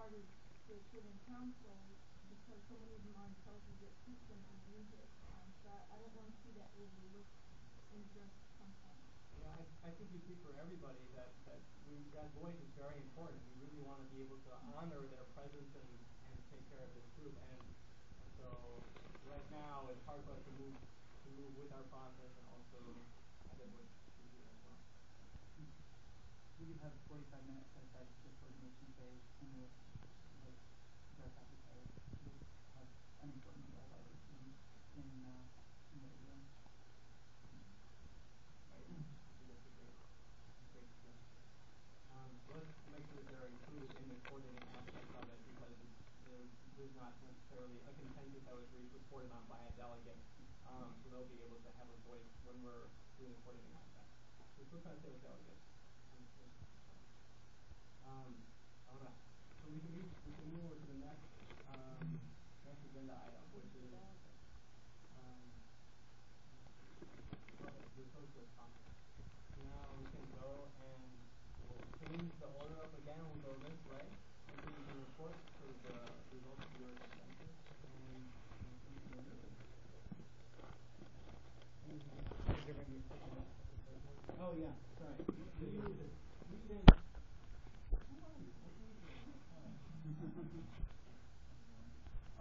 part of the Equipment Council because so many of them are in Chelsea that system and are in here. So I don't want to see that overlooked in just some point. Yeah, I think we speak for everybody that that voice is very important. We really want to be able to honor their presence and take care of this group. And so right now it's hard for us to move with our process and also have their voice be here as well. We do have 45 minutes set aside for the coordination phase, and like Gareth has to say, we'll have an important meal while we're in the room. Right. I think that's a great suggestion. Let's make sure that they're included in the coordinating aspect of it because there's not necessarily a consensus that was reported on by a delegate. So they'll be able to have a voice when we're doing the coordinating aspect. We're still trying to stay with delegates. So we can move over to the next agenda item, which is the socialist caucus. Now we can go and we'll change the order up again. We'll go this way until you can report for the results of your consensus. Oh yeah, sorry.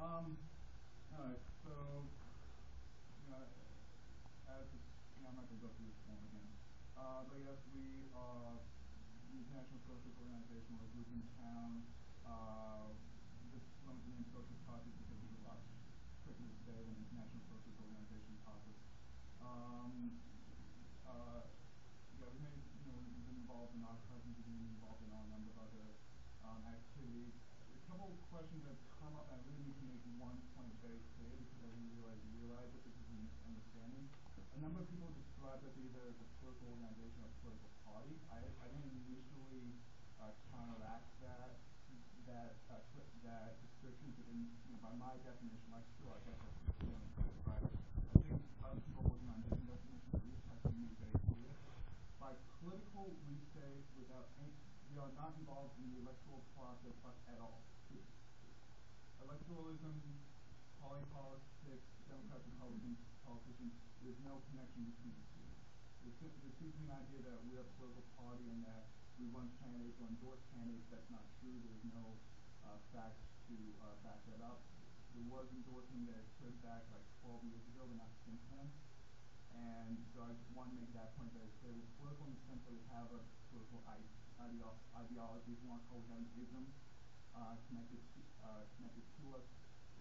All right, so, I'm not going to go through this form again. But yes, we are the International Socialist Organization. We're a group in town. Just went with the name Socialist Caucus because it's a lot quicker to say than International Socialist Organization Caucus. We've been involved in archives, we've been involved in a number of other activities. A couple of questions that come up, and I really need to make one point very clear because I didn't realize that this is a misunderstanding. A number of people describe us either as a political organization or a political party. I didn't initially counteract that description because, by my definition, I guess that's right. I think other people working on different definitions, but this has to be made very clear. By political, we say we are not involved in the electoral process at all. Electoralism, party politics, Democrats, Republicans, politicians, there's no connection between the two. There seems to be an idea that we're a political party and that we run candidates or endorse candidates. That's not true. There's no facts to back that up. There was endorsing that occurred back like 12 years ago, but not since then. And so I just want to make that point very clear. We're political in the sense that we have a political ideology, if you want to call it, we have an ism connected to us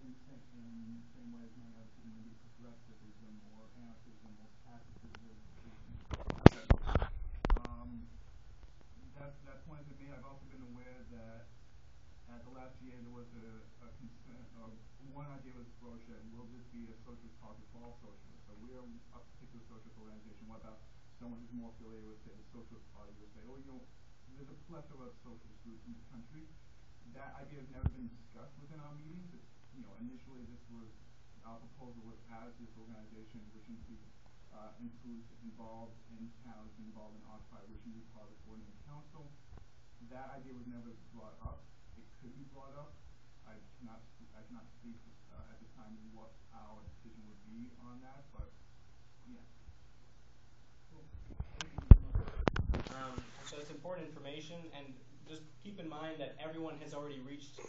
in the same way as many other people, maybe progressivism or anarchism or pacifism. That point has been made. I've also been aware that at the last GA there was a concern, or one idea was broached that will this be a socialist caucus for all socialists? So we're a particular socialist organization. What about someone who's more affiliated with, say, the Socialist Party would say, there's a plethora of socialist groups in the country. That idea has never been discussed within our meetings. Initially our proposal was as this organization, which includes involved in towns, involved in Occupy, which is part of the coordinating council. That idea was never brought up. It could be brought up. I cannot speak at this time what our decision would be on that, but yeah. Cool. So it's important information, and just keep in mind that everyone has already reached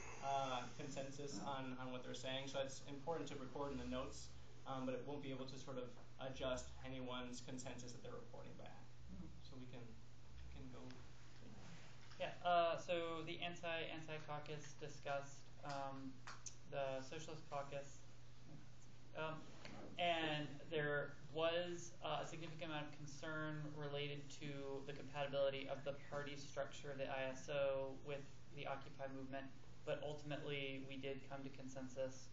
consensus on what they're saying, so it's important to record in the notes, but it won't be able to sort of adjust anyone's consensus that they're reporting back. So we can go. Yeah. So the anti-caucus discussed the Socialist Caucus, and there was a significant amount of concern related to the compatibility of the party structure, the ISO, with the Occupy movement. But ultimately, we did come to consensus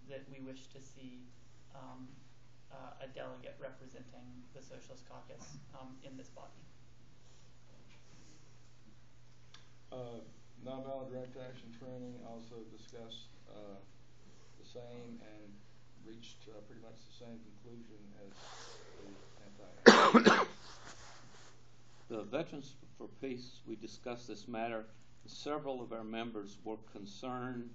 that we wish to see a delegate representing the Socialist Caucus in this body. Nonviolent direct action training also discussed the same and reached pretty much the same conclusion as the anti. The Veterans for Peace, we discussed this matter several of our members were concerned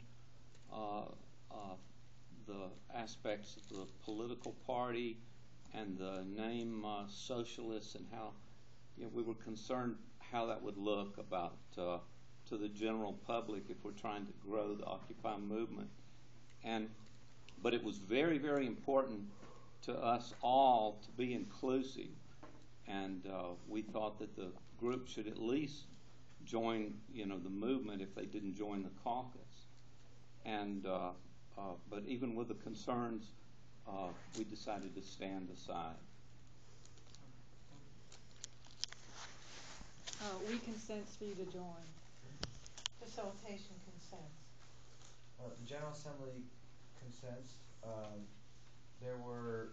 the aspects of the political party and the name socialists, and how we were concerned how that would look about to the general public if we're trying to grow the Occupy movement. But it was very, very important to us all to be inclusive, and we thought that the group should at least join, the movement if they didn't join the caucus. But even with the concerns, we decided to stand aside. We consents for you to join. Facilitation consents. The General Assembly consents. There were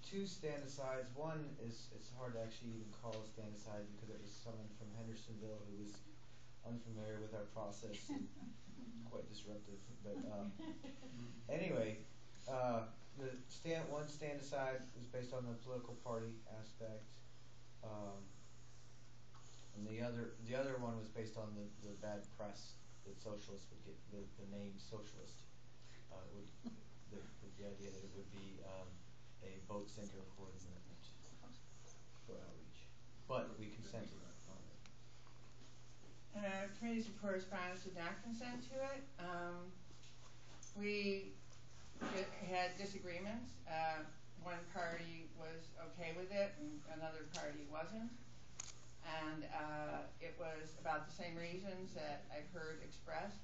two stand-asides. One is, it's hard to actually even call a stand-aside because it was someone from Hendersonville who was unfamiliar with our process and quite disruptive. But anyway, one stand-aside was based on the political party aspect. And the other one was based on the bad press that socialists would get, the name socialist, the idea that it would be a vote center for the movement, for outreach. But we consented on it. Committees of Correspondence did not consent to it. We had disagreements. One party was okay with it and another party wasn't. And it was about the same reasons that I've heard expressed.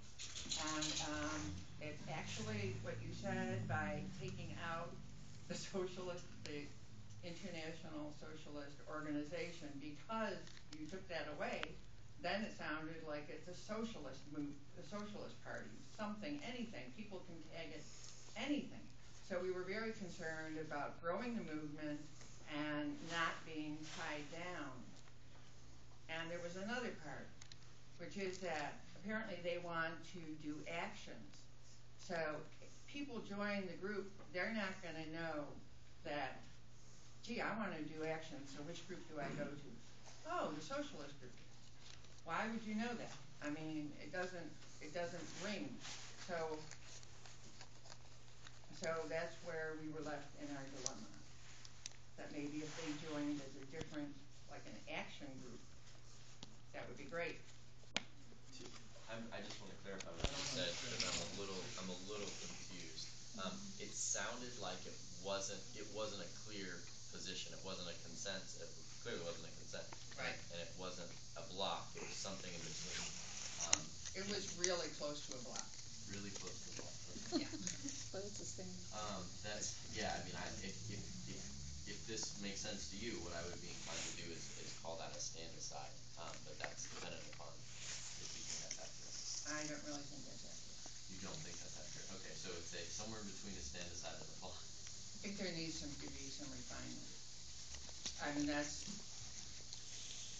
And it's actually what you said, by taking out the International Socialist Organization, because you took that away, then it sounded like it's a socialist move, the Socialist Party, something, anything. People can tag it anything. So we were very concerned about growing the movement and not being tied down. And there was another part, which is that apparently they want to do actions. So people join the group, they're not going to know that, gee, I want to do actions, so which group do I go to? Oh, the socialist group. Why would you know that? I mean, it doesn't ring. So that's where we were left in our dilemma. That maybe if they joined as a different, like an action group, that would be great. I just want to clarify what you said, because I'm a little confused. It sounded like it wasn't a clear position. It wasn't a consent. It clearly wasn't a consent. Right. And it wasn't a block. It was something in between. It was really close to a block. Really close to a block. Okay. Yeah. But it's a stand. I mean, if this makes sense to you, what I would be inclined to do is call that a stand aside. But that's dependent upon if you can get that through. I don't really think that's accurate. You don't think that's accurate? Okay, so it's somewhere between a stand aside and a block. I think there needs to be some refinement. I mean, that's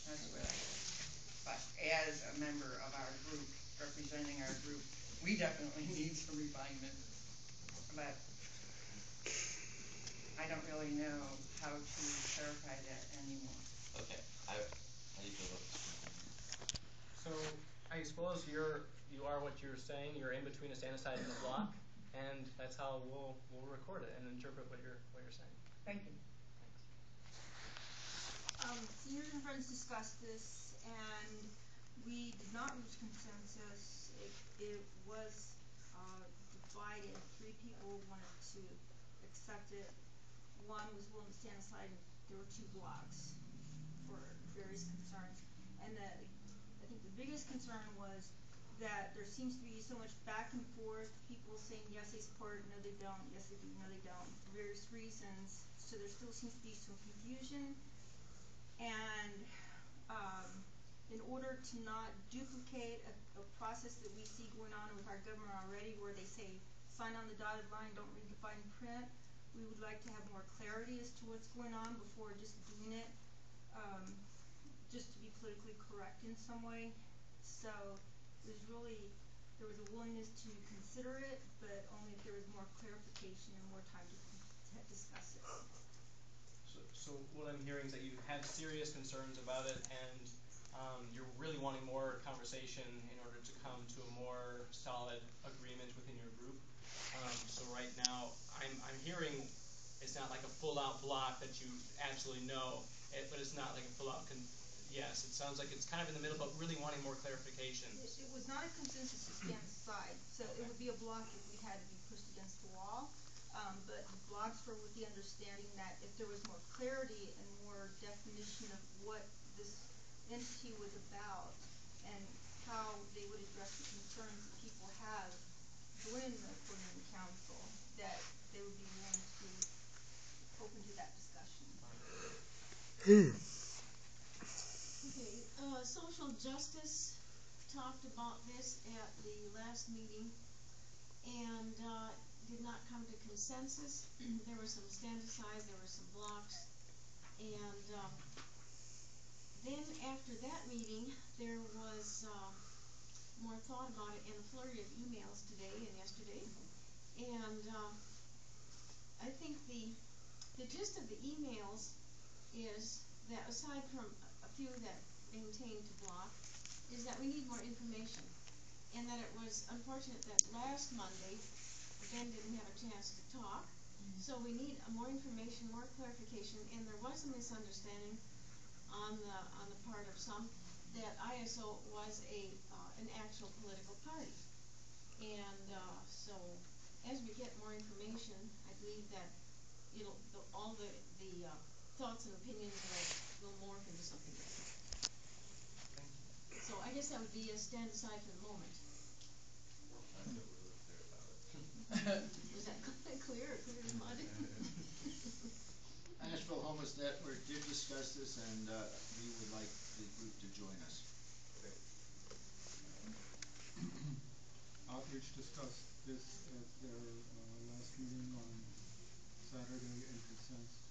what I think. But as a member of our group, representing our group, we definitely need some refinement. But I don't really know how to clarify that anymore. Okay. How do you feel about this? So I suppose you are what you're saying. You're in between a stand aside and a block, and that's how we'll record it and interpret what you're saying. Thank you. Seniors and friends discussed this, and we did not reach consensus. It was divided. 3 people wanted to accept it. One was willing to stand aside, and there were 2 blocks for various concerns. And I think the biggest concern was that there seems to be so much back and forth, people saying yes they support it, no they don't, yes they do, no they don't, for various reasons. So there still seems to be some confusion. And in order to not duplicate a process that we see going on with our government already, where they say sign on the dotted line, don't read the fine print, we would like to have more clarity as to what's going on before just doing it just to be politically correct in some way. So there was a willingness to consider it, but only if there was more clarification and more time to discuss it. So what I'm hearing is that you had serious concerns about it, and you're really wanting more conversation in order to come to a more solid agreement within your group. So right now, I'm hearing it's not like a full-out block that you absolutely know, but it's not like a full-out yes. It sounds like it's kind of in the middle, but really wanting more clarification. It was not a consensus to stand aside, so it would be a block if we had to be pushed against the wall. But the blocks were with the understanding that if there was more clarity and more definition of what this entity was about and how they would address the concerns that people have joining the coordinating council, that they would be willing to open to that discussion. Okay, social justice talked about this at the last meeting and did not come to consensus. There were some stand-asides, there were some blocks, and then after that meeting there was more thought about it in a flurry of emails today and yesterday, and I think the gist of the emails is that aside from a few that maintain to block, is that we need more information, and that it was unfortunate that last Monday Ben didn't have a chance to talk, so we need more information, more clarification, and there was a misunderstanding on the part of some that ISO was an actual political party, and so as we get more information, I believe that all the thoughts and opinions will morph into something different. So I guess that would be a stand aside for the moment. I feel really clear about it. Was that clear or clear as mud? Asheville Homeless Network did discuss this, and we would like the group to join us. Outreach discussed this at their last meeting on Saturday and consensus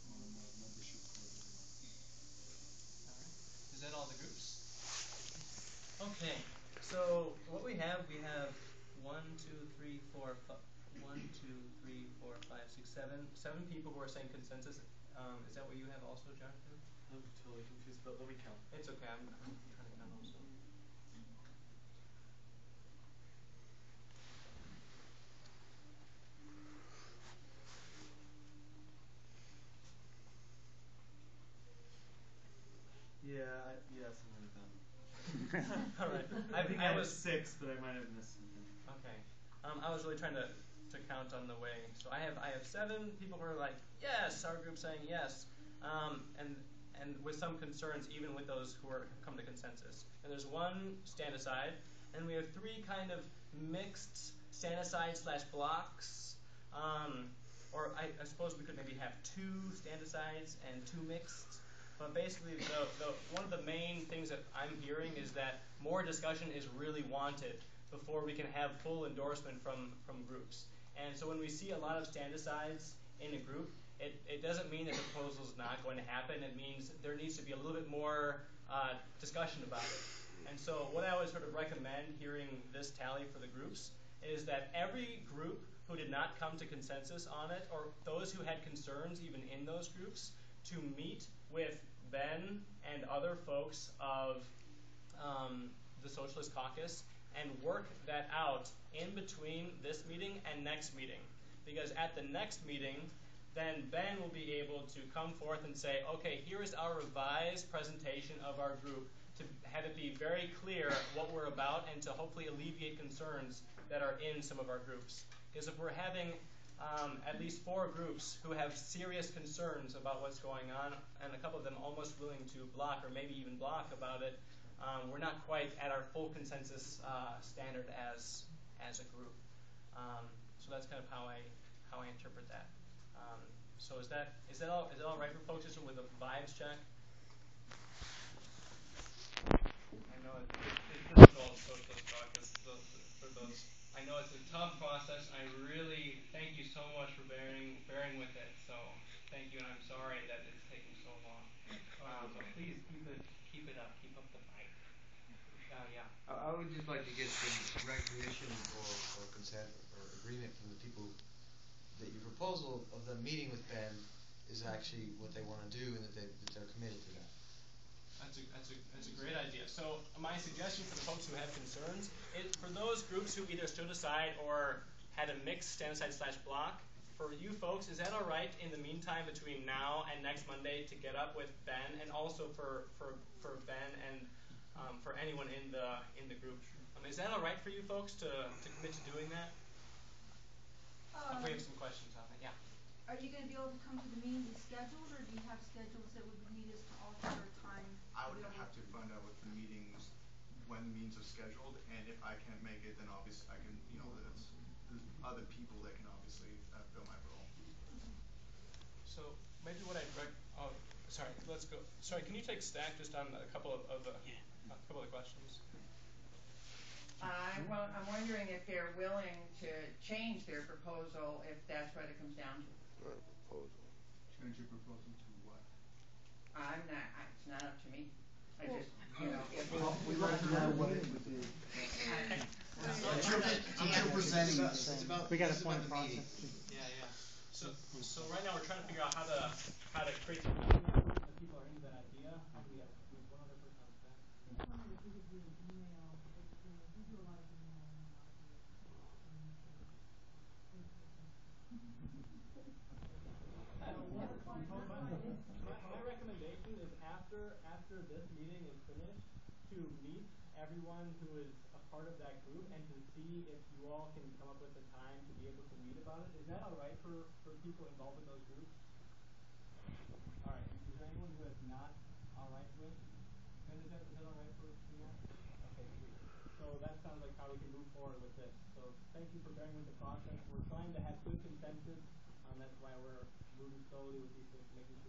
on membership for Alright. Is that all the groups? Okay. So what we have 7 people who are saying consensus. Is that what you have also, Jonathan? I'm totally confused, but let me count. It's okay. I'm trying to count also. Something like that. All right. I think I was 6, but I might have missed something. Okay. I was really trying to count on the way. So I have 7 people who are like, yes, our group saying yes, and with some concerns even with those who are come to consensus. And there's 1 stand aside, and we have 3 kind of mixed stand aside / blocks. Or I suppose we could maybe have 2 stand asides and 2 mixed. But basically, one of the main things that I'm hearing is that more discussion is really wanted before we can have full endorsement from groups. And so when we see a lot of stand-asides in a group, it doesn't mean that the proposal is not going to happen. It means there needs to be a little bit more discussion about it. And so what I would sort of recommend hearing this tally for the groups is that every group who did not come to consensus on it, or those who had concerns even in those groups, to meet with Ben and other folks of the Socialist Caucus and work that out in between this meeting and next meeting. Because at the next meeting, then Ben will be able to come forth and say, okay, here is our revised presentation of our group, to have it be very clear what we're about and to hopefully alleviate concerns that are in some of our groups. Because if we're having at least 4 groups who have serious concerns about what's going on, and a couple of them almost willing to block or maybe even block about it, we're not quite at our full consensus standard as a group. So that's kind of how I interpret that. So is that all right for folks? Just with a vibes check. I know it's difficult, Socialist Caucus, for those. I know it's a tough process. I really thank you so much for bearing with it. So thank you, and I'm sorry that it's taking so long. But please keep it up. Keep up the fight. Yeah. I would just like to get some recognition or consent or agreement from the people that your proposal of them meeting with Ben is actually what they want to do, and that they're committed to that. That's a great idea. So my suggestion for the folks who have concerns, for those groups who either stood aside or had a mixed stand aside / block, for you folks, is that all right in the meantime between now and next Monday to get up with Ben, and also for Ben and for anyone in the group? Is that all right for you folks to commit to doing that? I'll bring up some questions on it. Yeah. Are you going to be able to come to the meeting scheduled, or do you have schedules that would need us to alter our time? I would have to find out what the meetings, when the meetings are scheduled, and if I can't make it, then obviously I can, there's other people that can obviously fill my role. So maybe what sorry, let's go. Sorry, can you take Stack just on a couple of the questions? I'm wondering if they're willing to change their proposal if that's what it comes down to. Change your proposal to what? It's not up to me. I just, if we'd like to know what it would be. I'm presenting. We got a point of process. Yeah. So right now we're trying to figure out how to create some people are into that idea. How do we have one other person on staff? My recommendation is after this meeting is finished, to meet everyone who is a part of that group and to see if you all can come up with a time to be able to meet about it. Is that all right for people involved in those groups? All right. Is there anyone who is not all right with? Ben, is that all right for you all? Okay, sweet. So that sounds like how we can move forward with this. So thank you for bearing with the process. We're trying to have good consensus. That's why we're moving slowly with these things, making sure